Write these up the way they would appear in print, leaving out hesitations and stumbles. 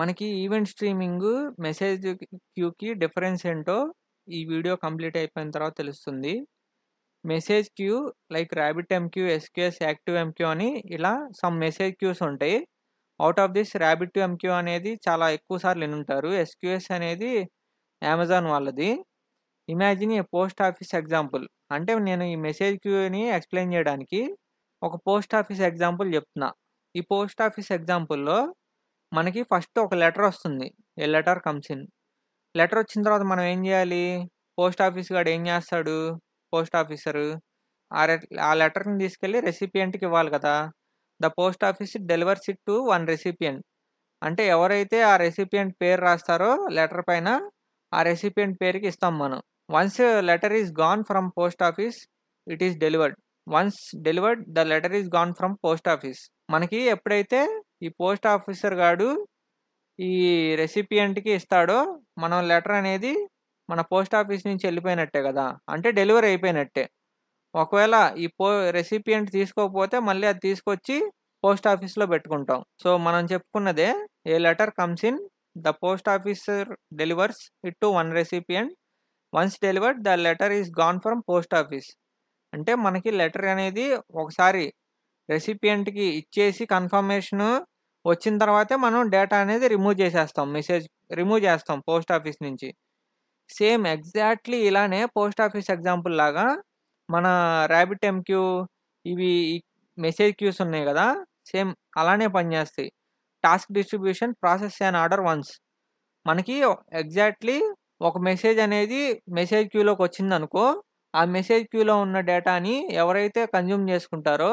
మనకి event streaming, message క్యూకి difference ఏంటో ఈ వీడియో కంప్లీట్ అయిపోయిన తర్వాత తెలుస్తుంది. మెసేజ్ క్యూ లైక్ రాబిట్ఎంక్యూ, ఎస్‌క్యూఎస్, యాక్టివ్ఎంక్యూ అని ఇలా సమ్ మెసేజ్ క్యూస్ ఉంటాయి. ఔట్ ఆఫ్ దిస్ రాబిట్ఎంక్యూ అనేది చాలా ఎక్కువ సార్లు వినుంటారు. ఎస్‌క్యూఎస్ అనేది అమెజాన్ వాళ్ళది. Imagine a post office example. అంటే నేను ఈ మెసేజ్ క్యూని ఎక్స్‌ప్లెయిన్ చేయడానికి ఒక పోస్ట్ ఆఫీస్ ఎగ్జాంపుల్ చెప్తున్నా. ఈ పోస్ట్ ఆఫీస్ ఎగ్జాంపుల్‌లో మనకి ఫస్ట్ ఒక లెటర్ వస్తుంది. ఏ లెటర్ కమ్స్ ఇన్. లెటర్ వచ్చిన తర్వాత మనం ఏం చేయాలి? పోస్ట్ ఆఫీస్ గాడు ఏం చేస్తాడు? పోస్ట్ ఆఫీసరు ఆ లెటర్‌ని తీసుకెళ్ళి రెసిపియంట్‌కి ఇవ్వాలి కదా! The post office delivers it to one recipient. అంటే ఎవరైతే ఆ రెసిపియంట్ పేరు రాస్తారో లెటర్ పైన, ఆ రెసిపియంట్ పేరుకి ఇస్తాం మనం. Once letter is gone from post office, it is delivered. Once delivered the letter is gone from post office. మనకి ఎప్పుడైతే ఈ పోస్ట్ ఆఫీసర్ గాడు ఈ రెసిపియంట్‌కి ఇస్తాడో, మనం లెటర్ అనేది మన పోస్ట్ ఆఫీస్ నుంచి వెళ్ళిపోయినట్టే కదా! అంటే డెలివరీ అయిపోయినట్టే. ఒకవేళ ఈ రెసిపియంట్ తీసుకోకపోతే మళ్ళీ అది తీసుకొచ్చి పోస్ట్ ఆఫీస్‌లో పెట్టుకుంటాం. సో, మనం చెప్పుకున్నదే a letter comes in, the post officer delivers it to one recipient. Once delivered the letter is gone from post office. అంటే మనకి లెటర్ అనేది ఒకసారి రెసిపియంట్‌కి ఇచ్చేసి కన్ఫర్మేషను వచ్చిన తర్వాతే మనం డేటా అనేది రిమూవ్ చేసేస్తాం. మెసేజ్ రిమూవ్ చేస్తాం పోస్ట్ ఆఫీస్ నుంచి. సేమ్ ఎగ్జాక్ట్‌లీ ఇలానే పోస్ట్ ఆఫీస్ ఎగ్జాంపుల్ లాగా మన రాబిట్ఎంక్యూ ఇవి మెసేజ్ క్యూస్ ఉన్నాయి గదా! సేమ్ అలానే పనిచేస్తాయి. Task distribution process an order once. మనకి ఎగ్జాక్ట్‌లీ ఒక మెసేజ్ అనేది మెసేజ్ క్యూలోకి వచ్చిందనుకో, ఆ మెసేజ్ క్యూలో ఉన్న డేటాని ఎవరైతే కన్జ్యూమ్ చేసుకుంటారో,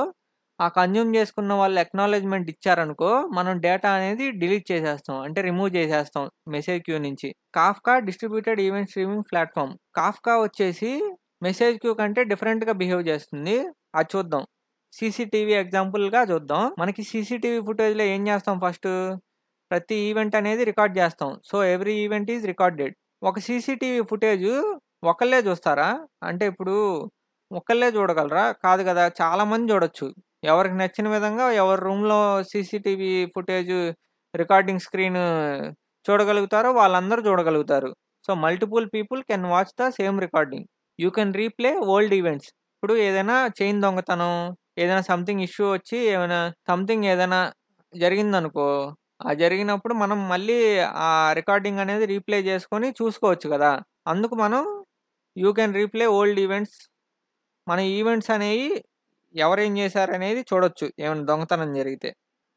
ఆ కన్జ్యూమ్ చేసుకున్న వాళ్ళు అక్నాలెడ్జ్‌మెంట్ ఇచ్చారనుకో, మనం డేటా అనేది డిలీట్ చేసేస్తాం. అంటే రిమూవ్ చేసేస్తాం మెసేజ్ క్యూ నుంచి. Kafka distributed event streaming platform. Kafka వచ్చేసి మెసేజ్ క్యూ కంటే డిఫరెంట్‌గా బిహేవ్ చేస్తుంది. అది చూద్దాం. సీసీటీవీ ఎగ్జాంపుల్‌గా చూద్దాం. మనకి సీసీటీవీ ఫుటేజ్‌లో ఏం చేస్తాం ఫస్టు? ప్రతి ఈవెంట్ అనేది రికార్డ్ చేస్తాం. So, every event is recorded. ఒక సీసీటీవీ ఫుటేజు ఒకళ్ళే చూస్తారా? అంటే ఇప్పుడు ఒక్కళ్ళే చూడగలరా? కాదు కదా! చాలామంది చూడొచ్చు. ఎవరికి నచ్చిన విధంగా ఎవరి రూమ్‌లో సీసీటీవీ ఫుటేజు రికార్డింగ్ స్క్రీను చూడగలుగుతారో వాళ్ళందరూ చూడగలుగుతారు. So, multiple people can watch the same recording. You can replay old events. ఇప్పుడు ఏదైనా చైన్ దొంగతనం, ఏదైనా సంథింగ్ ఇష్యూ వచ్చి ఏమైనా సంథింగ్ ఏదైనా జరిగిందనుకో, ఆ జరిగినప్పుడు మనం మళ్ళీ ఆ రికార్డింగ్ అనేది రీప్లే చేసుకొని చూసుకోవచ్చు కదా! అందుకు మనం you can replay old events. మన ఈవెంట్స్ అనేవి ఎవరేం చేశారనేది చూడొచ్చు ఏమైనా దొంగతనం జరిగితే.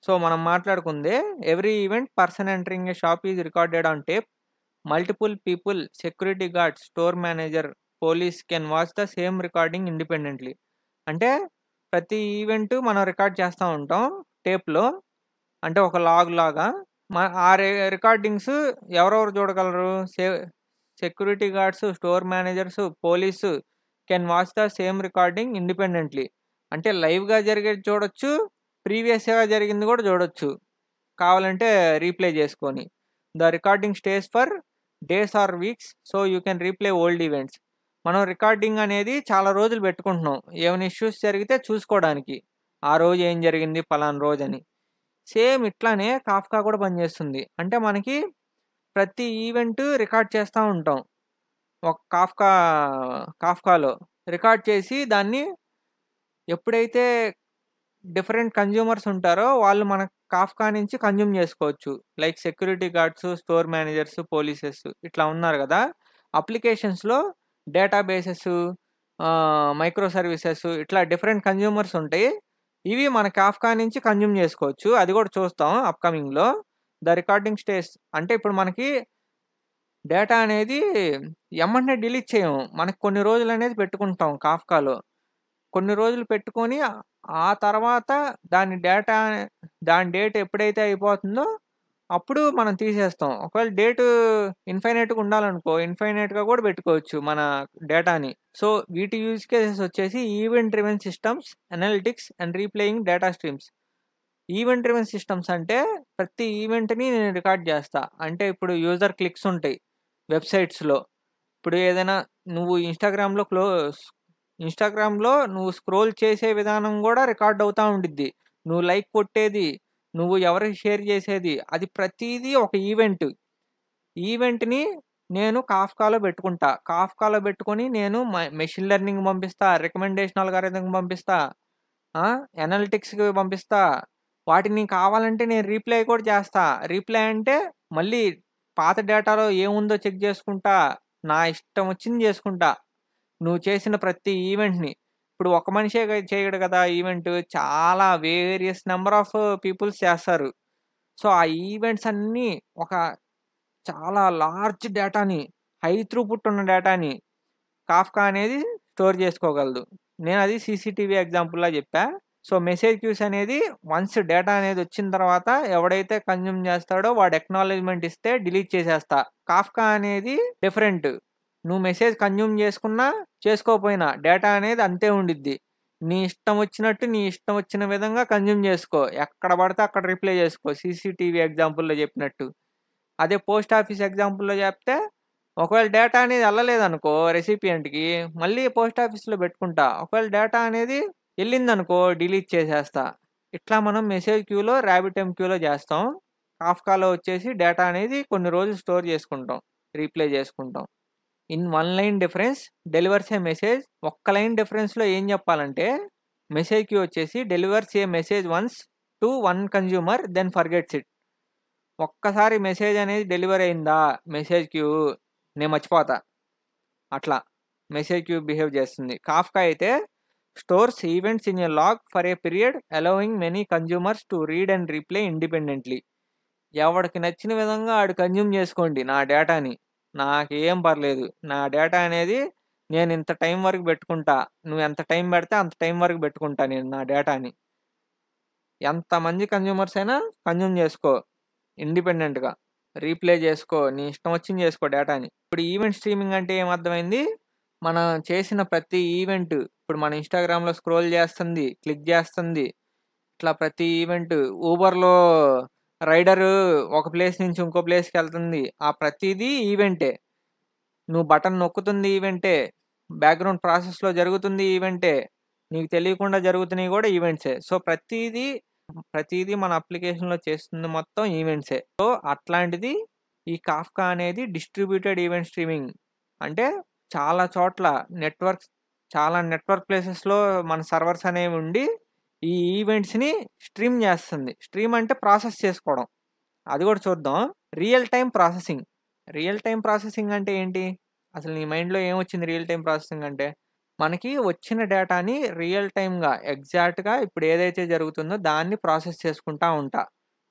సో, మనం మాట్లాడుకుందే every event person entering a shop is recorded on tape. Multiple people, security guards, store manager, police can watch the same recording independently. అంటే ప్రతి ఈవెంట్ మనం రికార్డ్ చేస్తా ఉంటాం టేప్‌లో. అంటే ఒక లాగ్ లాగా. ఆ రికార్డింగ్స్ ఎవరెవరు చూడగలరు? Security guards, store managers, police can watch the same recording independently. అంటే లైవ్‌గా జరిగేది చూడొచ్చు. ప్రీవియస్‌గా జరిగింది కూడా చూడొచ్చు. కావాలంటే రీప్లే చేసుకొని. The recording stays for days or weeks. So, you can replay old events. మనం రికార్డింగ్ అనేది చాలా రోజులు పెట్టుకుంటున్నాం. ఏమైనా ఇష్యూస్ జరిగితే చూసుకోవడానికి. ఆ రోజు ఏం జరిగింది పలానా రోజని. సేమ్ ఇట్లానే కాఫ్కా కూడా పనిచేస్తుంది. అంటే మనకి ప్రతి ఈవెంట్ రికార్డ్ చేస్తా ఉంటాం. ఒక కాఫ్కాలో రికార్డ్ చేసి దాన్ని ఎప్పుడైతే డిఫరెంట్ కన్జ్యూమర్స్ ఉంటారో వాళ్ళు మన కాఫ్కా నుంచి కన్జ్యూమ్ చేసుకోవచ్చు. Like security guards, store managers, polices ఇట్లా ఉన్నారు కదా! అప్లికేషన్స్‌లో డేటాబేసెస్, మైక్రో సర్వీసెస్ ఇట్లా డిఫరెంట్ కన్జ్యూమర్స్ ఉంటాయి. ఇవి మన కాఫ్కా నుంచి కన్జ్యూమ్ చేసుకోవచ్చు. అది కూడా చూస్తాం అప్‌కమింగ్‌లో. ద రికార్డింగ్ స్టేస్ అంటే ఇప్పుడు మనకి డేటా అనేది ఎమ్మటనే డిలీట్ చేయము. మనకు కొన్ని రోజులనేది పెట్టుకుంటాం కాఫ్కాలో. కొన్ని రోజులు పెట్టుకొని ఆ తర్వాత దాని డేట్ ఎప్పుడైతే అయిపోతుందో అప్పుడు మనం తీసేస్తాం. ఒకవేళ డేటు ఇన్‌ఫైనైట్‌గా ఉండాలనుకో, ఇన్‌ఫైనైట్‌గా కూడా పెట్టుకోవచ్చు మన డేటాని. సో, వీటి యూజ్ కేసెస్ వచ్చేసి event driven systems, analytics and రీప్లేయింగ్ data streams. Event driven systems అంటే ప్రతి ఈవెంట్‌ని నేను రికార్డ్ చేస్తా. అంటే ఇప్పుడు యూజర్ క్లిక్స్ ఉంటాయి వెబ్‌సైట్స్‌లో. ఇప్పుడు ఏదైనా నువ్వు ఇన్‌స్టాగ్రామ్‌లో నువ్వు స్క్రోల్ చేసే విధానం గూడా రికార్డ్ అవుతా ఉండిద్ది. నువ్వు లైక్ కొట్టేది, నువ్వు ఎవరికి షేర్ చేసేది అది ప్రతీదీ ఒక ఈవెంట్‌ని నేను కాఫ్కాలో పెట్టుకుంటా. కాఫ్కాలో పెట్టుకొని నేను మెషిన్ లెర్నింగ్‌కి పంపిస్తా, రికమెండేషన్ అల్గారిథమ్‌కి పంపిస్తా, ఆ! అనలిటిక్స్‌కి పంపిస్తా. వాటిని కావాలంటే నేను రీప్లై కూడా చేస్తా. రీప్లై అంటే మళ్ళీ పాత డేటాలో ఏముందో చెక్ చేసుకుంటా. నా ఇష్టం వచ్చింది చేసుకుంటా. నువ్వు చేసిన ప్రతి ఈవెంట్‌ని. ఇప్పుడు ఒక మనిషే చేయడు కదా ఈవెంట్. చాలా వేరియస్ నంబర్ ఆఫ్ పీపుల్స్ చేస్తారు. సో, ఆ ఈవెంట్స్ అన్నీ ఒక చాలా లార్జ్ డేటాని, హై త్రూపుట్ ఉన్న డేటాని కాఫ్కా అనేది స్టోర్ చేసుకోగలదు. నేనది సీసీటీవీ ఎగ్జాంపుల్‌లా జెప్పా. సో, మెసేజ్ క్యూస్ అనేది వన్స్ డేటా అనేది వచ్చిన తర్వాత ఎవడైతే కన్జ్యూమ్ చేస్తాడో వాడు అక్నాలెడ్జ్‌మెంట్ ఇస్తే డిలీట్ చేసేస్తా. కాఫ్కా అనేది డిఫరెంట్. నువ్వు మెసేజ్ కన్జ్యూమ్ చేసుకున్నా, చేసుకోకపోయినా డేటా అనేది అంతే ఉండిద్ది. నీ ఇష్టం వచ్చినట్టు, నీ ఇష్టం వచ్చిన విధంగా కన్జ్యూమ్ చేసుకో. ఎక్కడ పడితే అక్కడ రిప్లై చేసుకో. సీసీటీవీ ఎగ్జాంపుల్‌లో చెప్పినట్టు. అదే పోస్ట్ ఆఫీస్ ఎగ్జాంపుల్‌లో చెప్తే ఒకవేళ డేటా అనేది ఎళ్ళలేదనుకో రెసిపియంట్‌కి, మళ్ళీ పోస్ట్ ఆఫీస్‌లో పెట్టుకుంటా. ఒకవేళ డేటా అనేది ఎళ్ళిందనుకో డిలీట్ చేసేస్తా. ఇట్లా మనం మెసేజ్ క్యూలో, రాబిట్‌ఎంక్యూలో చేస్తాం. కాఫ్కాలో వచ్చేసి డేటా అనేది కొన్ని రోజులు స్టోర్ చేసుకుంటాం. రీప్లే చేసుకుంటాం. In one line difference delivers a message. ఒక్క లైన్ డిఫరెన్స్‌లో ఏం చెప్పాలంటే, మెసేజ్ క్యూ వచ్చేసి delivers a message once to one consumer then forgets it. ఒక్కసారి మెసేజ్ అనేది డెలివరీ అయిందా మెసేజ్ క్యూ నేను మర్చిపోతా. అట్లా మెసేజ్ క్యూ బిహేవ్ చేస్తుంది. కాఫ్కా అయితే stores events in a log for a period allowing many consumers to read and replay independently. ఎవడికి నచ్చిన విధంగా ఆడు కన్జ్యూమ్ చేసుకోండి నా డేటాని. నాకేం పర్లేదు. నా డేటా అనేది నేను ఇంత టైం వరకు పెట్టుకుంటా. నువ్వు ఎంత టైం పెడితే అంత టైం వరకు పెట్టుకుంటా నేను నా డేటాని. ఎంతమంది కన్జ్యూమర్స్ అయినా కన్జ్యూమ్ చేసుకో ఇండిపెండెంట్‌గా. రీప్లే చేసుకో. నీ ఇష్టం వచ్చింది చేసుకో డేటాని. ఇప్పుడు ఈవెంట్ స్ట్రీమింగ్ అంటే ఏమర్థమైంది? మనం చేసిన ప్రతి ఈవెంట్ ఇప్పుడు మన ఇన్‌స్టాగ్రామ్‌లో స్క్రోల్ చేస్తుంది, క్లిక్ చేస్తుంది. ఇట్లా ప్రతి ఈవెంట్ ఊబర్‌లో రైడరు ఒక ప్లేస్ నుంచి ఇంకో ప్లేస్‌కెళ్తుంది. ఆ ప్రతీదీ ఈవెంటే. నువ్వు బటన్ నొక్కుతుంది ఈవెంటే. బ్యాక్‌గ్రౌండ్ ప్రాసెస్‌లో జరుగుతుంది ఈవెంటే. నీకు తెలియకుండా జరుగుతున్నయి గూడా ఈవెంట్సే. సో, ప్రతీదీ మన అప్లికేషన్‌లో చేస్తుంది మొత్తం ఈవెంట్సే. సో, అట్లాంటిది ఈ కాఫ్కా అనేది డిస్ట్రిబ్యూటెడ్ ఈవెంట్ స్ట్రీమింగ్. అంటే చాలా చోట్ల చాలా నెట్వర్క్ ప్లేసెస్‌లో మన సర్వర్స్ అనేవి ఉండి, ఈ ఈవెంట్స్‌ని స్ట్రీమ్ చేస్తుంది. స్ట్రీమ్ అంటే ప్రాసెస్ చేసుకోవడం. అది గూడా చూద్దాం. Real time processing. Real time processing అంటే ఏంటి? అసలు నీ మైండ్‌లో ఏమొచ్చింది రియల్ టైమ్ ప్రాసెసింగ్ అంటే? మనకి వచ్చిన డేటాని రియల్ టైమ్‌గా ఎగ్జాక్ట్‌గా ఇప్పుడు ఏదైతే జరుగుతుందో దాన్ని ప్రాసెస్ చేసుకుంటా ఉంటా.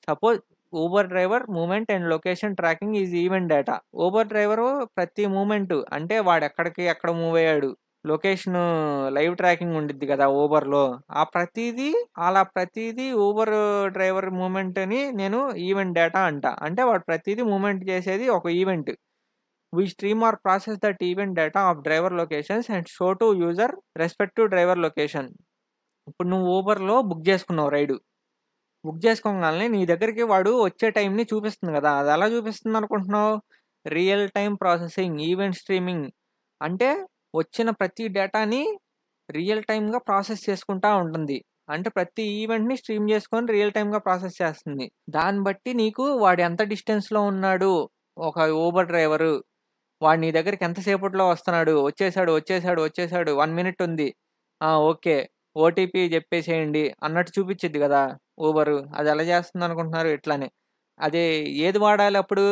Suppose Uber driver movement and location tracking is event data. Uber driver ప్రతి మూవ్‌మెంట్ అంటే వాడెక్కడికి ఎక్కడ మూవ్ అయ్యాడు. లొకేషను లైవ్ ట్రాకింగ్ ఉండిద్ది గదా! ఊబర్‌లో. ప్రతీదీ ఊబర్ డ్రైవర్ మూవ్‌మెంట్‌ని నేను ఈవెంట్ డేటా అంటా. అంటే వాడు ప్రతీదీ మూవ్‌మెంట్ చేసేది ఒక event. We stream or process that event data of driver locations and show to user respective driver location. ఇప్పుడు నువ్వు ఊబర్‌లో బుక్ చేసుకున్నావు రైడు. బుక్ చేసుకోంగాల్నే నీ దగ్గరికి వాడు వచ్చే టైంని చూపిస్తుంది గదా! అదెలా చూపిస్తుందనుకుంటున్నావు? Real time processing, event streaming. అంటే వచ్చిన ప్రతి డేటాని రియల్ టైమ్‌గా ప్రాసెస్ చేసుకుంటా ఉంటుంది. అంటే ప్రతి ఈవెంట్‌ని స్ట్రీమ్ చేసుకొని రియల్ టైమ్‌గా ప్రాసెస్ చేస్తుంది. దాన్ని బట్టి నీకు వాడు ఎంత డిస్టెన్స్‌లో ఉన్నాడు, ఒక ఊబర్ డ్రైవరు. వాడు నీ దగ్గరికి ఎంత సేపట్లో వస్తున్నాడు, వచ్చేసాడు 1 మినిట్ ఉంది. ఆ! ఓకే. ఓటీపీ చెప్పేసేయండి అన్నట్టు చూపిచ్చిద్ది గదా! ఊబరు. అదెలా చేస్తుందనుకుంటున్నారు? ఇట్లానే. అదే ఏది వాడాలి అప్పుడు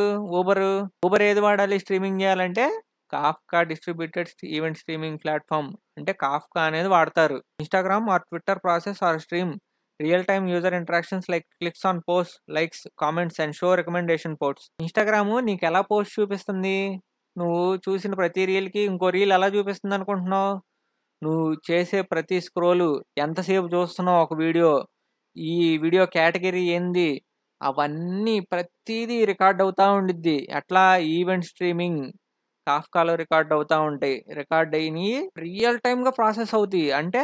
ఊబర్ ఏది వాడాలి స్ట్రీమింగ్ జేయాలంటే? Kafka distributed event streaming platform. అంటే కాఫ్కా అనేది వాడతారు. Instagram or Twitter process or stream real time user interactions like clicks on post, likes, comments and show recommendation posts. Instagram నీకెలా పోస్ట్ చూపిస్తుంది? నువ్వు చూసిన ప్రతి రీల్‌కి ఇంకో రీల్ ఎలా చూపిస్తుందనుకుంటున్నావు? నువ్వు చేసే ప్రతి స్క్రోలు ఎంతసేపు చూస్తున్నావు ఒక వీడియో, ఈ వీడియో కేటగిరీ ఏంది, అవన్నీ ప్రతీదీ రికార్డ్ అవుతా ఉండిద్ది. ఎట్లా ఈవెంట్ స్ట్రీమింగ్ కాఫ్కాలో రికార్డ్ అవుతా ఉంటాయి. రికార్డ్ అయినయి రియల్ టైమ్‌గా ప్రాసెస్ అవుతాయి. అంటే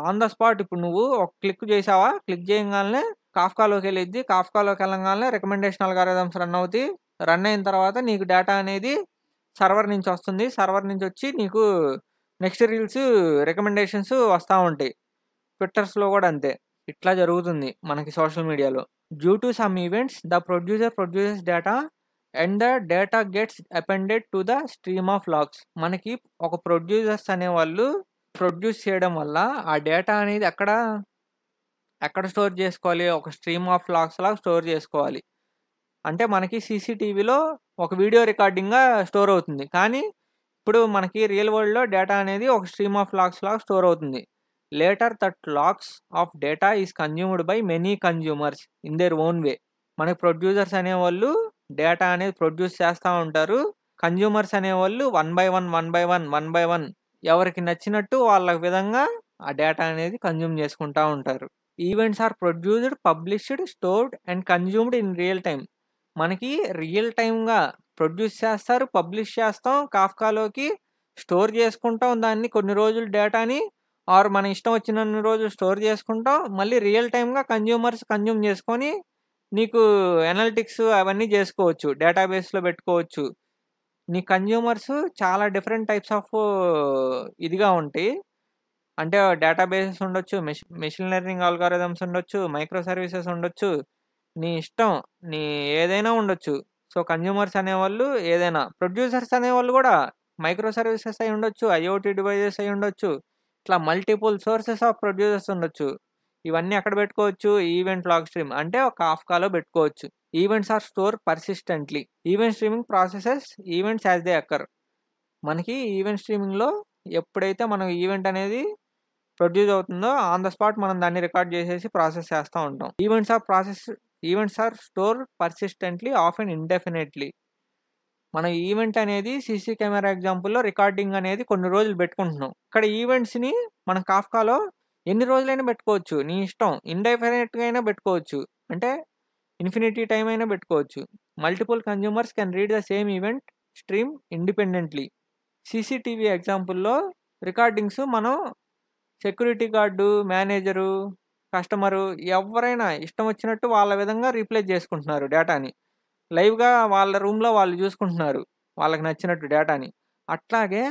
ఆన్ ద స్పాట్ ఇప్పుడు నువ్వు ఒక క్లిక్ చేసావా? క్లిక్ చేయంగాల్నే కాఫ్కాలోకెళ్ళిద్ది. కాఫ్కాలోకెళ్ళంగాల్నే రికమెండేషన్ అల్గారిథమ్స్ రన్ అవుతాయి. రన్ అయిన తర్వాత నీకు డేటా అనేది సర్వర్ నుంచి వస్తుంది. సర్వర్ నుంచి వచ్చి నీకు నెక్స్ట్ రీల్స్ రికమెండేషన్స్ వస్తా ఉంటాయి. ట్విట్టర్స్‌లో గూడా అంతే. ఇట్లా జరుగుతుంది మనకి సోషల్ మీడియాలో. Due to some events the producer produces data and the data gets appended to the stream of logs. మనకి ఒక ప్రొడ్యూసర్స్ అనేవాళ్ళు ప్రొడ్యూస్ చేయడం వల్ల ఆ డేటా అనేది ఎక్కడ స్టోర్ చేసుకోవాలి, ఒక స్ట్రీమ్ ఆఫ్ లాగ్స్ లాగా స్టోర్ చేసుకోవాలి. అంటే మనకి సీసీటీవీలో ఒక వీడియో రికార్డింగ్గా స్టోర్ అవుతుంది, కానీ ఇప్పుడు మనకి రియల్ వరల్డ్లో డేటా అనేది ఒక స్ట్రీమ్ ఆఫ్ లాగ్స్ లాగా స్టోర్ అవుతుంది. Later that logs of data is consumed by many consumers in their own way. మనకి ప్రొడ్యూసర్స్ అనేవాళ్ళు డేటా అనేది ప్రొడ్యూస్ చేస్తూ ఉంటారు. కన్జ్యూమర్స్ అనేవాళ్ళు వన్ బై వన్ ఎవరికి నచ్చినట్టు వాళ్ళ విధంగా ఆ డేటా అనేది కన్జ్యూమ్ చేసుకుంటూ ఉంటారు. Events are produced, published, stored and consumed in real time. మనకి రియల్ టైమ్గా ప్రొడ్యూస్ చేస్తారు, పబ్లిష్ చేస్తాం, కాఫ్కాలోకి స్టోర్ చేసుకుంటాం దాన్ని కొన్ని రోజులు డేటాని, ఆర్ మన ఇష్టం వచ్చినన్ని రోజులు స్టోర్ చేసుకుంటాం. మళ్ళీ రియల్ టైమ్గా కన్జ్యూమర్స్ కన్జ్యూమ్ చేసుకొని నీకు ఎనాలిటిక్స్ అవన్నీ చేసుకోవచ్చు, డేటాబేస్లో పెట్టుకోవచ్చు. నీ కన్జ్యూమర్స్ చాలా డిఫరెంట్ టైప్స్ ఆఫ్ ఇదిగా ఉంటాయి. అంటే డేటాబేసెస్ ఉండొచ్చు, మెషిన్ లెర్నింగ్ ఆల్గారిథమ్స్ ఉండొచ్చు, మైక్రో సర్వీసెస్ ఉండొచ్చు, నీ ఇష్టం, నీ ఏదైనా ఉండొచ్చు. సో కన్జ్యూమర్స్ అనేవాళ్ళు ఏదైనా, ప్రొడ్యూసర్స్ అనేవాళ్ళు కూడా మైక్రో సర్వీసెస్ అయి ఉండొచ్చు, ఐఓటీ డివైజెస్ అయి ఉండొచ్చు, ఇట్లా మల్టిపుల్ సోర్సెస్ ఆఫ్ ప్రొడ్యూసర్స్ ఉండొచ్చు. ఇవన్నీ ఎక్కడ పెట్టుకోవచ్చు, ఈవెంట్ లాగ్ స్ట్రీమ్ అంటే ఒక కాఫ్కాలో పెట్టుకోవచ్చు. Events are store persistently. Event streaming processes events as they occur. మనకి ఈవెంట్ స్ట్రీమింగ్లో ఎప్పుడైతే మనం ఈవెంట్ అనేది ప్రొడ్యూస్ అవుతుందో ఆన్ ద స్పాట్ మనం దాన్ని రికార్డ్ చేసేసి ప్రాసెస్ చేస్తూ ఉంటాం. Events are store persistently often indefinitely. మన ఈవెంట్ అనేది సీసీ కెమెరా ఎగ్జాంపుల్లో రికార్డింగ్ అనేది కొన్ని రోజులు పెట్టుకుంటున్నాం. ఇక్కడ ఈవెంట్స్ని మనం కాఫ్కాలో ఎన్ని రోజులైనా పెట్టుకోవచ్చు, నీ ఇష్టం. ఇండెఫినెట్గా అయినా పెట్టుకోవచ్చు, అంటే ఇన్ఫినిటీ టైం అయినా పెట్టుకోవచ్చు. Multiple consumers can read the same event stream independently. CCTV ఎగ్జాంపుల్లో రికార్డింగ్స్ మనం సెక్యూరిటీ గార్డు, మేనేజరు, కస్టమరు ఎవరైనా ఇష్టం వచ్చినట్టు వాళ్ళ విధంగా రీప్లేస్ చేసుకుంటున్నారు డేటాని. లైవ్గా వాళ్ళ రూమ్లో వాళ్ళు చూసుకుంటున్నారు వాళ్ళకి నచ్చినట్టు డేటాని. అట్లాగే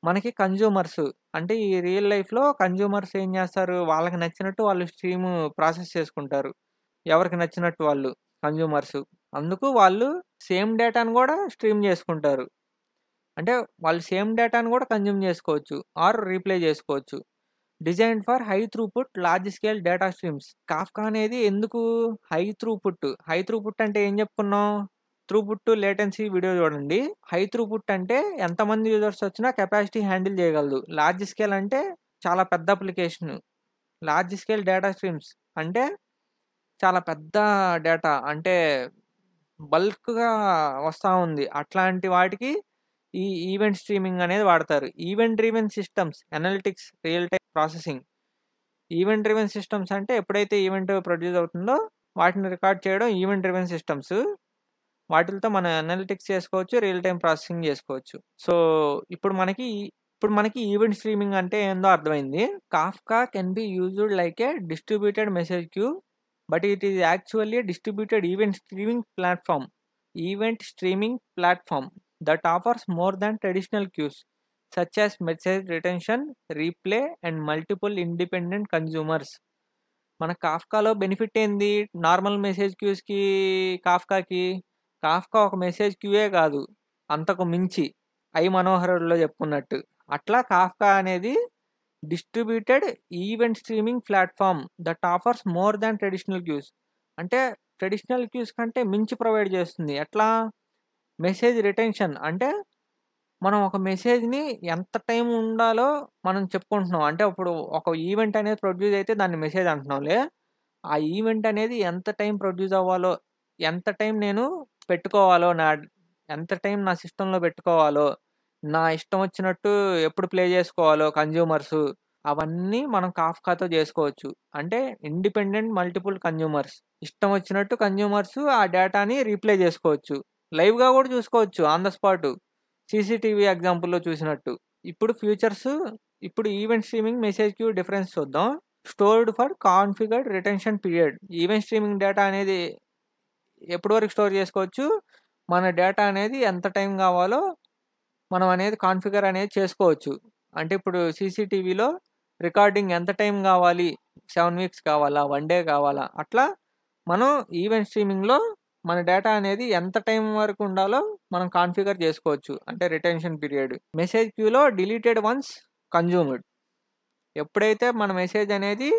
మనకి కన్జ్యూమర్స్ అంటే ఈ రియల్ లైఫ్లో కన్జ్యూమర్స్ ఏం చేస్తారు, వాళ్ళకి నచ్చినట్టు వాళ్ళు స్ట్రీమ్ ప్రాసెస్ చేసుకుంటారు, ఎవరికి నచ్చినట్టు వాళ్ళు కన్జ్యూమర్స్. అందుకు వాళ్ళు సేమ్ డేటాను కూడా స్ట్రీమ్ చేసుకుంటారు. అంటే వాళ్ళు సేమ్ డేటాను కూడా కన్జ్యూమ్ చేసుకోవచ్చు ఆర్ రీప్లే చేసుకోవచ్చు. Designed for high throughput large scale data streams. Kafka అనేది ఎందుకు హై త్రూపుట్ అంటే ఏం చెప్పుకున్నాం, త్రూపుట్ లేటెన్సీ వీడియో చూడండి. హై త్రూపుట్ అంటే ఎంతమంది యూజర్స్ వచ్చినా కెపాసిటీ హ్యాండిల్ చేయగలదు. లార్జ్ స్కేల్ అంటే చాలా పెద్ద application. Large scale data streams అంటే చాలా పెద్ద డేటా, అంటే బల్క్గా వస్తూ ఉంది. అట్లాంటి వాటికి ఈ ఈవెంట్ స్ట్రీమింగ్ అనేది వాడతారు. Event driven systems, analytics, real time processing. Event driven systems అంటే ఎప్పుడైతే ఈవెంట్ ప్రొడ్యూస్ అవుతుందో వాటిని రికార్డ్ చేయడం ఈవెంట్ డ్రివెన్ సిస్టమ్స్. వాటితో మనం అనలిటిక్స్ చేసుకోవచ్చు, రియల్ టైం ప్రాసెసింగ్ చేసుకోవచ్చు. సో ఇప్పుడు మనకి ఈవెంట్ స్ట్రీమింగ్ అంటే ఏందో అర్థమైంది. Kafka can be used like a distributed message queue, but it is actually a distributed event streaming platform that offers more than traditional queues such as message retention, replay and multiple independent consumers. మన కాఫ్కాలో benefit ఏంది, normal message క్యూస్కి Kafka ఒక message క్యూయే కాదు, అంతకు మించి ఐ మనోహరుల్లో చెప్పుకున్నట్టు. అట్లా కాఫ్కా అనేది distributed event streaming platform that offers more than traditional queues. అంటే ట్రెడిషనల్ క్యూస్ కంటే మించి ప్రొవైడ్ చేస్తుంది. ఎట్లా, మెసేజ్ రిటెన్షన్ అంటే మనం ఒక మెసేజ్ని ఎంత టైం ఉండాలో మనం చెప్పుకుంటున్నాం. అంటే ఇప్పుడు ఒక ఈవెంట్ అనేది ప్రొడ్యూస్ అయితే దాన్ని మెసేజ్ అంటున్నాంలే, ఆ ఈవెంట్ అనేది ఎంత టైం ప్రొడ్యూస్ అవ్వాలో, ఎంత టైం నేను పెట్టుకోవాలో, ఎంత టైం నా సిస్టంలో పెట్టుకోవాలో, నా ఇష్టం వచ్చినట్టు ఎప్పుడు ప్లే చేసుకోవాలో కన్జ్యూమర్స్, అవన్నీ మనం కాఫ్కాతో చేసుకోవచ్చు. అంటే ఇండిపెండెంట్ మల్టిపుల్ కన్జ్యూమర్స్, ఇష్టం వచ్చినట్టు కన్జ్యూమర్స్ ఆ డేటాని రీప్లే చేసుకోవచ్చు, లైవ్గా కూడా చూసుకోవచ్చు ఆన్ ద స్పాట్, సీసీటీవీ ఎగ్జాంపుల్లో చూసినట్టు. ఇప్పుడు event streaming message queue difference చూద్దాం. Stored for configured retention period. Event streaming data అనేది ఎప్పటి వరకు స్టోర్ చేసుకోవచ్చు, మన డేటా అనేది ఎంత టైం కావాలో మనం అనేది కాన్ఫిగర్ అనేది చేసుకోవచ్చు. అంటే ఇప్పుడు సీసీటీవీలో రికార్డింగ్ ఎంత టైం కావాలి, 7 weeks కావాలా, 1 day కావాలా, అట్లా మనం ఈవెంట్ స్ట్రీమింగ్‌లో మన డేటా అనేది ఎంత టైం వరకు ఉండాలో మనం కాన్ఫిగర్ చేసుకోవచ్చు. అంటే రిటెన్షన్ పీరియడ్. మెసేజ్ క్యూలో డిలీటెడ్ వన్స్ కన్జ్యూమ్డ్. ఎప్పుడైతే మన మెసేజ్ అనేది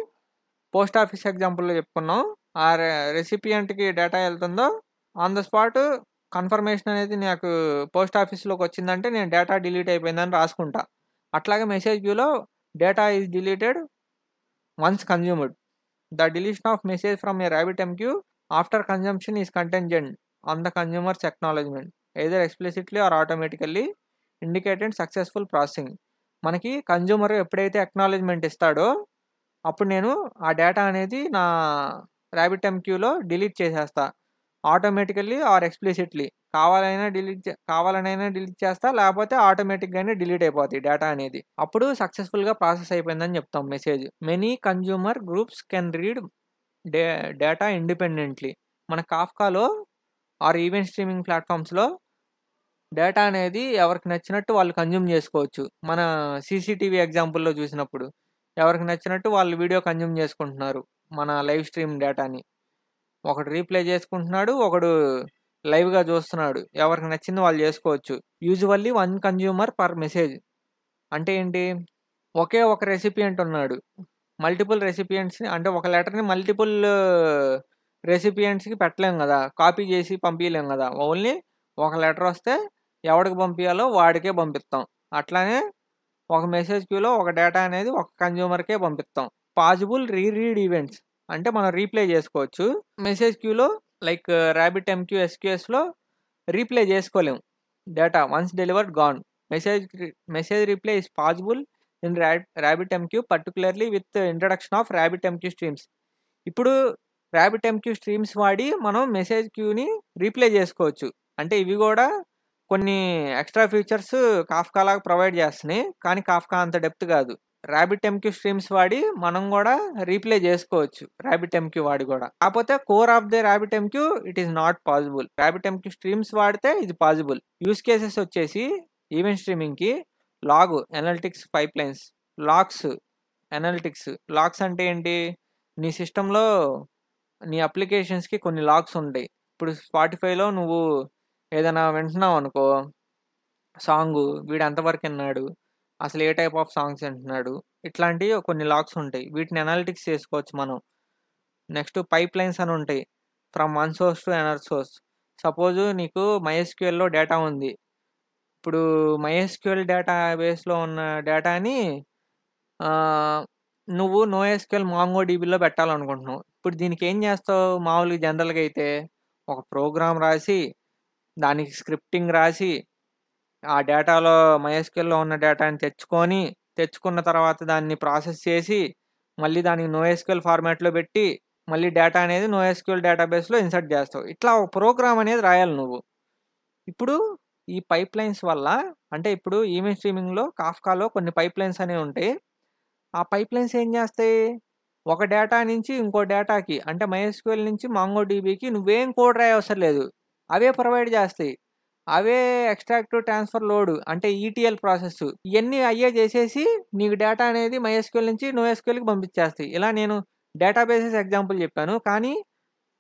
పోస్ట్ ఆఫీస్ ఎగ్జాంపుల్‌లో చెప్పుకున్నాం. ఆ రెసిపియంట్‌కి డేటా ఎళ్తుందో ఆన్ ద స్పాట్ కన్ఫర్మేషన్ అనేది నాకు పోస్ట్ ఆఫీస్‌లోకి వచ్చిందంటే నేను డేటా డిలీట్ అయిపోయిందని రాసుకుంటా. అట్లాగే మెసేజ్ క్యూలో data is deleted once consumed. The deletion of message from a RabbitMQ after consumption is contingent on the consumer's acknowledgement, either explicitly or automatically indicated successful processing. మనకి consumer ఎప్పుడైతే acknowledgement ఇస్తాడో అప్పుడు నేను ఆ డేటా అనేది నా RabbitMQలో delete చేసేస్తా. Automatically are explicitly కావాలనైనా delete చేస్తా, లేకపోతే ఆటోమేటిక్గానే డిలీట్ అయిపోతాయి డేటా అనేది. అప్పుడు సక్సెస్ఫుల్గా ప్రాసెస్ అయిపోయిందని చెప్తాం message. Many consumer groups can read data independently. మన కాఫ్కాలో ఆర్ ఈవెంట్ స్ట్రీమింగ్ ప్లాట్ఫామ్స్లో డేటా అనేది ఎవరికి నచ్చినట్టు వాళ్ళు కన్జ్యూమ్ చేసుకోవచ్చు. మన సీసీటీవీ ఎగ్జాంపుల్లో చూసినప్పుడు ఎవరికి నచ్చినట్టు వాళ్ళు వీడియో కన్జ్యూమ్ చేసుకుంటున్నారు మన లైవ్ స్ట్రీమ్ డేటాని. ఒకడు రీప్లే చేసుకుంటున్నాడు, ఒకడు లైవ్గా చూస్తున్నాడు. ఎవరికి నచ్చింది వాళ్ళు చేసుకోవచ్చు. Usually 1 consumer per message. అంటే ఏంటి, ఒకే ఒక రెసిపియంట్ ఉన్నాడు. మల్టిపుల్ రెసిపియంట్స్ని అంటే ఒక లెటర్ని మల్టిపుల్ రెసిపియంట్స్కి పెట్టలేం కదా, కాపీ చేసి పంపించలేం కదా. ఓన్లీ ఒక లెటర్ వస్తే ఎవడికి పంపించాలో వాడికే పంపిస్తాం. అట్లానే ఒక మెసేజ్ క్యూలో ఒక డేటా అనేది ఒక కన్జ్యూమర్కే పంపిస్తాం. పాసిబుల్ రీరీడ్ ఈవెంట్స్ అంటే మనం రీప్లే చేసుకోవచ్చు. మెసేజ్ క్యూలో లైక్ RabbitMQ SQSలో రీప్లే చేసుకోలేము data once delivered gone. Message replay is possible in RabbitMQ particularly with introduction of RabbitMQ streams. ఇప్పుడు RabbitMQ స్ట్రీమ్స్ వాడి మనం మెసేజ్ క్యూని రీప్లే చేసుకోవచ్చు. అంటే ఇవి కూడా కొన్ని ఎక్స్ట్రా ఫీచర్స్ కాఫ్కా లాగా ప్రొవైడ్ చేస్తున్నాయి, కానీ కాఫ్కా అంత డెప్త్ కాదు. RabbitMQ స్ట్రీమ్స్ వాడి మనం కూడా రీప్లే చేసుకోవచ్చు RabbitMQ వాడి కూడా. కాకపోతే core of the RabbitMQ it is not possible. RabbitMQ streams వాడితే ఇది పాసిబుల్. యూస్ కేసెస్ వచ్చేసి ఈవెంట్ స్ట్రీమింగ్కి log analytics pipelines, logs analytics. Logs అంటే ఏంటి, నీ సిస్టంలో నీ అప్లికేషన్స్కి కొన్ని లాగ్స్ ఉంటాయి. ఇప్పుడు స్పాటిఫైలో నువ్వు ఏదైనా వింటున్నావు అనుకో, సాంగు వీడు ఎంతవరకు విన్నాడు, అసలు ఏ టైప్ ఆఫ్ సాంగ్స్ వింటున్నాడు, ఇట్లాంటివి కొన్ని లాగ్స్ ఉంటాయి. వీటిని అనలిటిక్స్ చేసుకోవచ్చు మనం. నెక్స్ట్ పైప్ లైన్స్ అని ఉంటాయి, from one source to another source. Suppose నీకు MySQLలో డేటా ఉంది. ఇప్పుడు MySQL డేటా బేస్లో ఉన్న డేటాని నువ్వు NoSQL MongoDBలో పెట్టాలనుకుంటున్నావు. ఇప్పుడు దీనికి ఏం చేస్తావు, మామూలుగా జనరల్గా అయితే ఒక ప్రోగ్రామ్ రాసి దానికి స్క్రిప్టింగ్ రాసి ఆ డేటాలో MySQLలో ఉన్న డేటాని తెచ్చుకున్న తర్వాత దాన్ని ప్రాసెస్ చేసి మళ్ళీ దానికి NoSQL ఫార్మాట్లో పెట్టి మళ్ళీ డేటా అనేది NoSQL డేటాబేస్లో ఇన్సర్ట్ చేస్తావు. ఇట్లా ఒక ప్రోగ్రామ్ అనేది రాయాలి నువ్వు. ఇప్పుడు ఈ పైప్ లైన్స్ వల్ల, అంటే ఇప్పుడు ఈవెంట్ స్ట్రీమింగ్లో కాఫ్కాలో కొన్ని పైప్ లైన్స్ అనేవి ఉంటాయి. ఆ పైప్ లైన్స్ ఏం చేస్తాయి, ఒక డేటా నుంచి ఇంకో డేటాకి అంటే MySQL నుంచి MongoDBకి నువ్వేం కోడ్ రాయవసరం లేదు, అవే ప్రొవైడ్ చేస్తాయి. అవే ఎక్స్ట్రాక్ట్ ట్రాన్స్ఫర్ లోడ్ అంటే ETL ప్రాసెస్ ఇవన్నీ అయ్యే చేసేసి నీకు డేటా అనేది MySQL నుంచి NoSQLకి పంపించేస్తాయి. ఇలా నేను డేటాబేసెస్ ఎగ్జాంపుల్ చెప్పాను, కానీ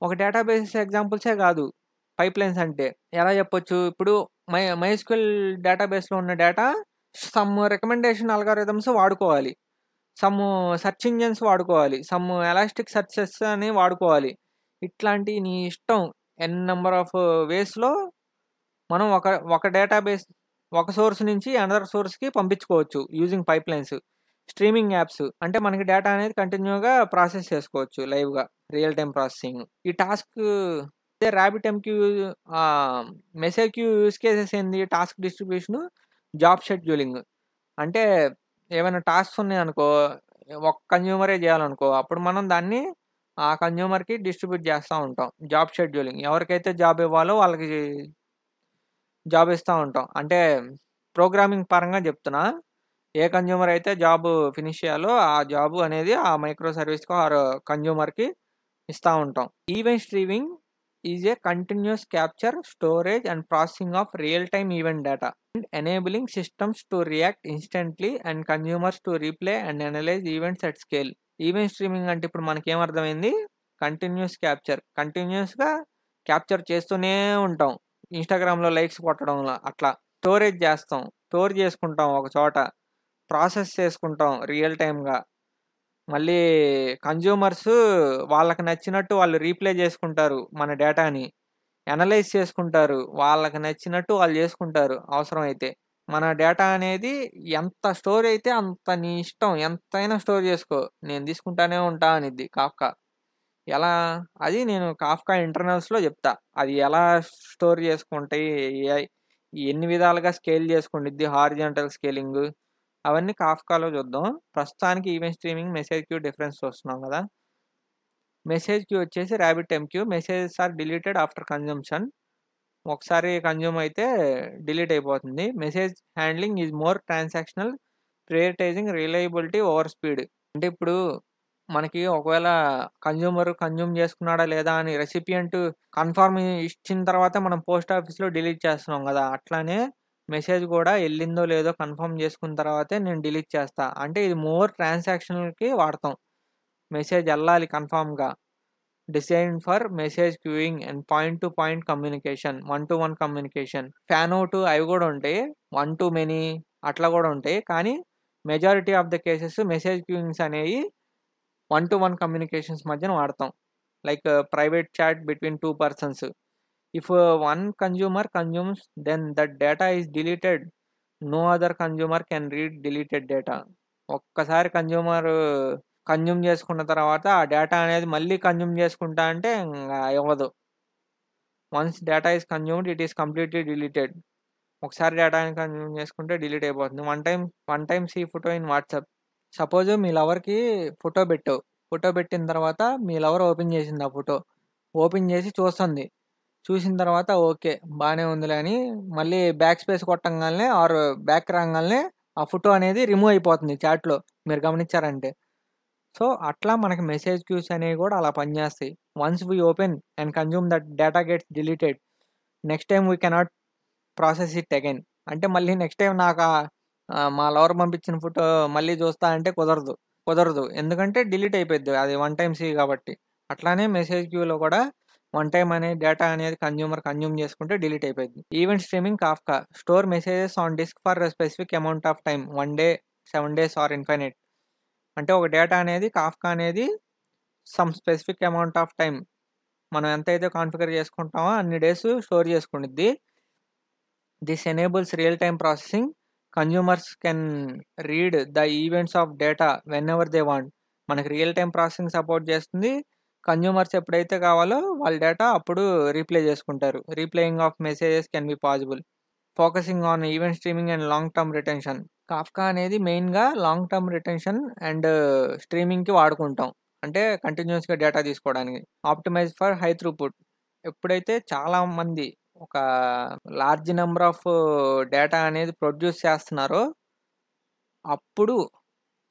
ఒక డేటాబేసెస్ ఎగ్జాంపుల్సే కాదు పైప్ లైన్స్ అంటే. ఎలా చెప్పొచ్చు, ఇప్పుడు MySQL డేటాబేస్లో ఉన్న డేటా సమ్ రికమెండేషన్ అల్గారిథమ్స్ వాడుకోవాలి, సమ్ సెర్చ్ ఇంజన్స్ వాడుకోవాలి, సమ్ ఎలాస్టిక్ సెర్చెస్ అని వాడుకోవాలి. ఇట్లాంటి నీ ఇష్టం నెంబర్ ఆఫ్ వేస్లో మనం ఒక డేటాబేస్ ఒక సోర్స్ నుంచి అనదర్ సోర్స్కి పంపించుకోవచ్చు using pipelines. Streaming apps అంటే మనకి డేటా అనేది కంటిన్యూగా ప్రాసెస్ చేసుకోవచ్చు లైవ్గా, రియల్ టైం ప్రాసెసింగ్. ఈ task RabbitMQ message queue use cases ఏంది, టాస్క్ డిస్ట్రిబ్యూషన్, జాబ్ షెడ్యూలింగ్. అంటే ఏమైనా టాస్క్స్ ఉన్నాయనుకో, ఒక కన్జ్యూమరే చేయాలనుకో, అప్పుడు మనం దాన్ని ఆ కన్జ్యూమర్కి డిస్ట్రిబ్యూట్ చేస్తూ ఉంటాం. జాబ్ షెడ్యూలింగ్, ఎవరికైతే జాబ్ ఇవ్వాలో వాళ్ళకి జాబ్ ఇస్తూ ఉంటాం. అంటే ప్రోగ్రామింగ్ పరంగా చెప్తున్నా, ఏ కన్జ్యూమర్ అయితే జాబ్ ఫినిష్ చేయాలో ఆ జాబ్ అనేది ఆ మైక్రో సర్వీస్కి ఆర్ కన్జ్యూమర్కి ఇస్తూ ఉంటాం. Event streaming is a continuous capture, storage and processing of real time event data and enabling systems to react instantly and consumers to replay and analyze events at scale. Event streaming అంటే ఇప్పుడు మనకేమర్థమైంది, continuous capture. కంటిన్యూస్‌గా capture చేస్తూనే ఉంటాం. ఇన్‌స్టాగ్రామ్‌లో likes కొట్టడంలో అట్లా. Storage చేస్తాం. Store చేసుకుంటాం ఒక చోట. ప్రాసెస్ చేసుకుంటాం రియల్ టైమ్‌గా. మళ్ళీ కన్జ్యూమర్స్ వాళ్ళకి నచ్చినట్టు వాళ్ళు రీప్లే చేసుకుంటారు మన డేటాని. అనలైజ్ చేసుకుంటారు. వాళ్ళకి నచ్చినట్టు వాళ్ళు చేసుకుంటారు అవసరమైతే. మన డేటా అనేది ఎంత స్టోర్ అయితే అంత నీ ఇష్టం. ఎంతైనా స్టోర్ చేసుకో. నేను తీసుకుంటానే ఉంటా అనిద్ది కాఫ్కా. ఎలా? అది నేను కాఫ్కా ఇంటర్నల్స్‌లో చెప్తా. అది ఎలా స్టోర్ చేసుకుంటాయి, ఏ ఎన్ని విధాలుగా స్కేల్ చేసుకుండిద్ది, హారిజాంటల్ స్కేలింగు అవన్నీ కాఫ్కాలో చూద్దాం. ప్రస్తుతానికి event streaming, message queue difference చూస్తున్నాం కదా! మెసేజ్ క్యూ వచ్చేసి RabbitMQ. Messages are deleted after consumption. ఒకసారి కన్జ్యూమ్ అయితే డిలీట్ అయిపోతుంది. Message handling is more transactional, prioritising reliability over speed. అంటే ఇప్పుడు మనకి ఒకవేళ కన్జ్యూమర్ కన్జ్యూమ్ చేసుకున్నాడా లేదా అని రెసిపియంట్ కన్ఫర్మ్ ఇచ్చిన తర్వాత మనం పోస్ట్ ఆఫీస్‌లో డిలీట్ చేస్తున్నాం కదా! అట్లానే మెసేజ్ కూడా ఎళ్ళిందో లేదో కన్ఫర్మ్ చేసుకున్న తర్వాతే నేను డిలీట్ చేస్తా. అంటే ఇది మోర్ ట్రాన్సాక్షనల్‌కి వాడతాం. మెసేజ్ ఎళ్ళాలి కన్ఫర్మ్‌గా. Designed for message queuing and point to point communication, one to one communication. Fan out అవి కూడా ఉంటాయి. వన్ టు మెనీ అట్లా కూడా ఉంటాయి. కానీ majority of the cases message queuings అనేవి వన్ టు వన్ కమ్యూనికేషన్స్ మధ్యన వాడతాం. Like private chat between 2 persons. If one consumer consumes then that data is deleted. No other consumer can read deleted data. ఒక్కసారి consumer consume చేసుకున్న తర్వాత ఆ data అనేది మళ్ళీ consume చేసుకుంటా అంటే ఇవ్వదు. Once data is consumed it is completely deleted. ఒకసారి డేటాని కన్జ్యూమ్ చేసుకుంటే డిలీట్ అయిపోతుంది. One time see photo in WhatsApp. Suppose మీ లవర్కి ఫోటో పెట్టావు. ఫోటో పెట్టిన తర్వాత మీ లవర్ ఓపెన్ చేసింది ఆ ఫోటో. ఓపెన్ చేసి చూస్తుంది. చూసిన తర్వాత ఓకే బాగానే ఉందిలే అని మళ్ళీ బ్యాక్ స్పేస్ కొట్టంగానే ఆర్ బ్యాక్ రాగానే ఆ ఫోటో అనేది రిమూవ్ అయిపోతుంది చాట్లో. మీరు గమనించారంటే. సో, అట్లా మనకి మెసేజ్ క్యూస్ అనేవి కూడా అలా పనిచేస్తాయి. Once we open and consume that data gets deleted. Next time we cannot process it again. అంటే మళ్ళీ నెక్స్ట్ టైమ్ నాకు మా లవర్ పంపించిన ఫోటో మళ్ళీ చూస్తా అంటే కుదరదు. ఎందుకంటే డిలీట్ అయిపోద్ది. అది వన్ టైమ్ సీ కాబట్టి. అట్లానే మెసేజ్ క్యూలో కూడా వన్ టైమ్ అనే డేటా అనేది కన్జ్యూమ్ చేసుకుంటే డిలీట్ అయిపోద్ది. Event streaming Kafka. Store messages on disk for specific amount of time. 1 day, 7 days or infinite. అంటే ఒక డేటా అనేది కాఫ్కా అనేది some specific amount of time మనం ఎంతైతే కాన్ఫిగర్ చేసుకుంటామో అన్ని డేస్ స్టోర్ చేసుకునిద్ది. This enables real time processing. Consumers can read the events of data whenever they want. మనకి రియల్ టైమ్ ప్రాసెసింగ్ సపోర్ట్ చేస్తుంది. కన్జ్యూమర్స్ ఎప్పుడైతే కావాలో వాళ్ళ డేటా అప్పుడు రీప్లే చేసుకుంటారు. Replaying of messages can be possible. Focusing on event streaming and long term retention. Kafka అనేది మెయిన్‌గా long term retention and స్ట్రీమింగ్‌కి వాడుకుంటాం. అంటే కంటిన్యూయస్‌గా డేటా తీసుకోవడానికి. Optimise for high throughput. ఎప్పుడైతే చాలా మంది ఒక లార్జ్ నంబర్ ఆఫ్ డేటా అనేది ప్రొడ్యూస్ చేస్తున్నారో అప్పుడు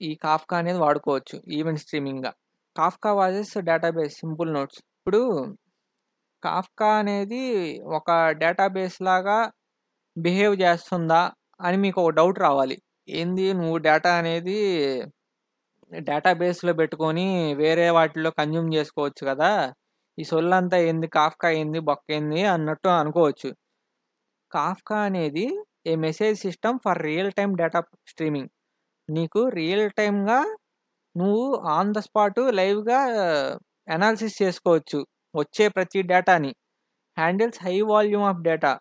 ఈ కాఫ్కా అనేది వాడుకోవచ్చు ఈవెంట్ స్ట్రీమింగ్‌గా. Kafka versus database simple notes. ఇప్పుడు కాఫ్కా అనేది ఒక డేటాబేస్ లాగా బిహేవ్ చేస్తుందా అని మీకు ఒక డౌట్ రావాలి. ఏంది నువ్వు డేటా అనేది డేటాబేస్‌లో పెట్టుకొని వేరే వాటిలో కన్జ్యూమ్ చేసుకోవచ్చు కదా! ఈ సొల్లంతా ఏంది కాఫ్కా ఏంది బొక్కేంది అన్నట్టు అనుకోవచ్చు. కాఫ్కా అనేది a message system for real time data streaming. నీకు రియల్ టైమ్‌గా నువ్వు ఆన్ ద స్పాట్ లైవ్‌గా అనాలిసిస్ చేసుకోవచ్చు. వచ్చే ప్రతి డేటాని. Handles high volume of data.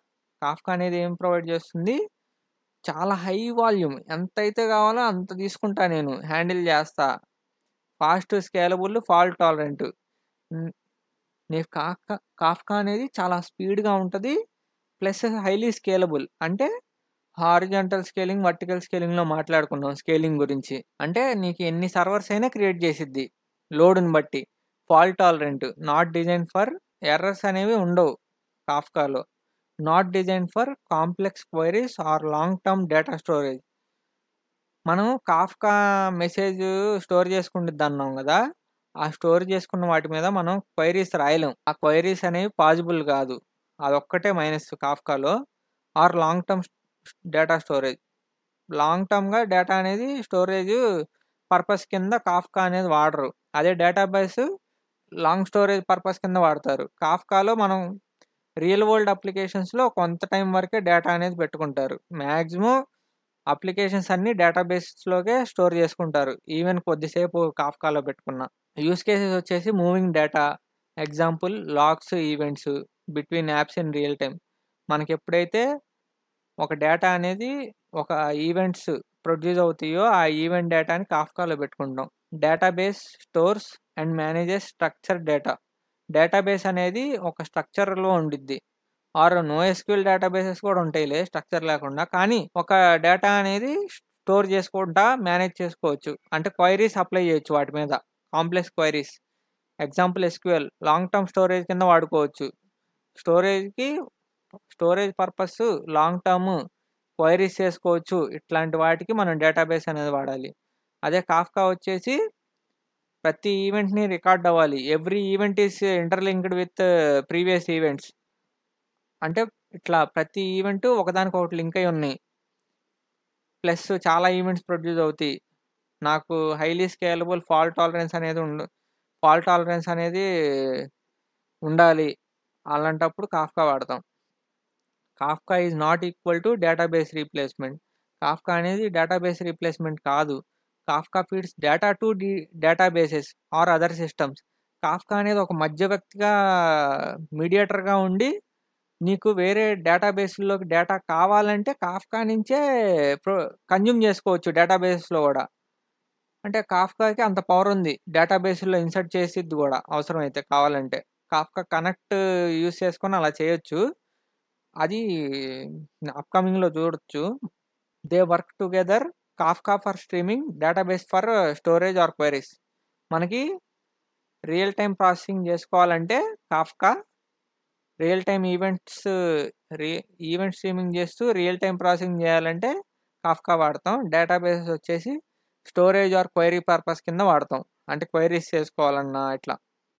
Kafka అనేది ఏం ప్రొవైడ్ చేస్తుంది? చాలా హై వాల్యూమ్. ఎంతైతే కావాలో అంత తీసుకుంటా నేను. హ్యాండిల్ చేస్తా. Fast, scalable, fault tolerant. హ్మ్. నీకు కాఫ్కా అనేది చాలా స్పీడ్‌గా ఉంటది. Plus highly scalable. అంటే హారిజాంటల్ స్కేలింగ్, వర్టికల్ స్కేలింగ్‌లో మాట్లాడుకున్నాం స్కేలింగ్ గురించి. అంటే నీకు ఎన్ని సర్వర్స్ అయినా క్రియేట్ చేసిద్ది లోడ్‌ని బట్టి. Fault tolerant. Not designed for errors అనేవి ఉండవు కాఫ్కాలో. Not designed for complex queries or long term data storage. మనం కాఫ్కా మెసేజ్ స్టోర్ చేసుకుండిద్దన్నాం గదా! ఆ స్టోర్ చేసుకున్న వాటి మీద మనం క్వెరీస్ రాయలేం. ఆ క్వెరీస్ అనేవి పాజిబుల్ గాదు. అదొక్కటే మైనస్ కాఫ్కాలో. Or long term data storage. Long టర్మ్‌గా డేటా అనేది స్టోరేజ్ పర్పస్ కింద కాఫ్కా అనేది వాడరు. అదే డేటాబేస్ లాంగ్ స్టోరేజ్ పర్పస్ కింద వాడతారు. కాఫ్కాలో మనం రియల్ వరల్డ్ అప్లికేషన్స్‌లో కొంత టైం వరకే డేటా అనేది పెట్టుకుంటారు. మాక్సిమం అప్లికేషన్స్ అన్నీ డేటాబేస్‌లోకే స్టోర్ చేసుకుంటారు. ఈవెన్ కొద్దిసేపు కాఫ్కాలో పెట్టుకున్నా. యూజ్ కేసెస్ వచ్చేసి moving data, example logs, events between apps in real time. మనకెప్పుడైతే ఒక డేటా అనేది ఒక ఈవెంట్స్ ప్రొడ్యూస్ అవుతాయో ఆ ఈవెంట్ డేటాని కాఫ్కాలో పెట్టుకుంటాం. Database stores and manages structure data. Database అనేది ఒక స్ట్రక్చర్‌లో ఉండిద్ది. ఆర్ నోఎస్‌క్యూఎల్ డేటాబేసెస్ కూడా ఉంటాయిలే స్ట్రక్చర్ లేకుండా. కానీ ఒక డేటా అనేది స్టోర్ చేసుకుంటా మేనేజ్ చేసుకోవచ్చు. అంటే క్వైరీస్ అప్లై చేయొచ్చు వాటి మీద. Complex queries. Example SQL long term storage కింద వాడుకోవచ్చు. స్టోరేజ్‌కి storage purpose long term queries చేసుకోవచ్చు. ఇట్లాంటి వాటికి మనం డేటాబేస్ అనేది వాడాలి. అదే కాఫ్కా వచ్చేసి ప్రతి ఈవెంట్‌ని రికార్డ్ అవ్వాలి. Every event is interlinked with previous events. అంటే ఇట్లా ప్రతి ఈవెంట్ ఒకదానికొకటి లింక్ అయ్యి ఉన్నాయి. ప్లస్ చాలా ఈవెంట్స్ ప్రొడ్యూస్ అవుతాయి. నాకు హైలీ స్కేలబుల్ ఫాల్ట్ టాలరెన్స్ అనేది ఉండాలి. అలాంటప్పుడు కాఫ్కా వాడతాం. Kafka is not equal to database రీప్లేస్‌మెంట్. కాఫ్కా అనేది డేటాబేస్ రీప్లేస్‌మెంట్ కాదు. Kafka feeds data to databases or other systems. Kafka అనేది ఒక మధ్యవర్తిగా మీడియేటర్‌గా ఉండి నీకు వేరే డేటాబేస్‌ల్లోకి డేటా కావాలంటే కాఫ్కా నుంచే ప్రొ కన్జ్యూమ్ చేసుకోవచ్చు డేటాబేస్‌లో గూడా. అంటే కాఫ్కాకి అంత పవర్ ఉంది. డేటాబేస్‌లో ఇన్సర్ట్ చేసిద్ది గూడా అవసరమైతే కావాలంటే. కాఫ్కా కనెక్ట్ యూజ్ చేసుకొని అలా చేయొచ్చు. అది అప్‌కమింగ్‌లో చూడొచ్చు. They work together. Kafka for streaming, database for storage are queries. మనకి రియల్ టైమ్ ప్రాసెసింగ్ చేసుకోవాలంటే కాఫ్కా, రియల్ టైమ్ రీ ఈవెంట్ స్ట్రీమింగ్ చేస్తూ రియల్ టైమ్ ప్రాసెసింగ్ చేయాలంటే కాఫ్కా వాడతాం. డేటాబేసెస్ వచ్చేసి స్టోరేజ్ ఆర్ క్వెరీ పర్పస్ కింద వాడతాం. అంటే క్వెరీస్ చేసుకోవాలన్నా ఇట్లా.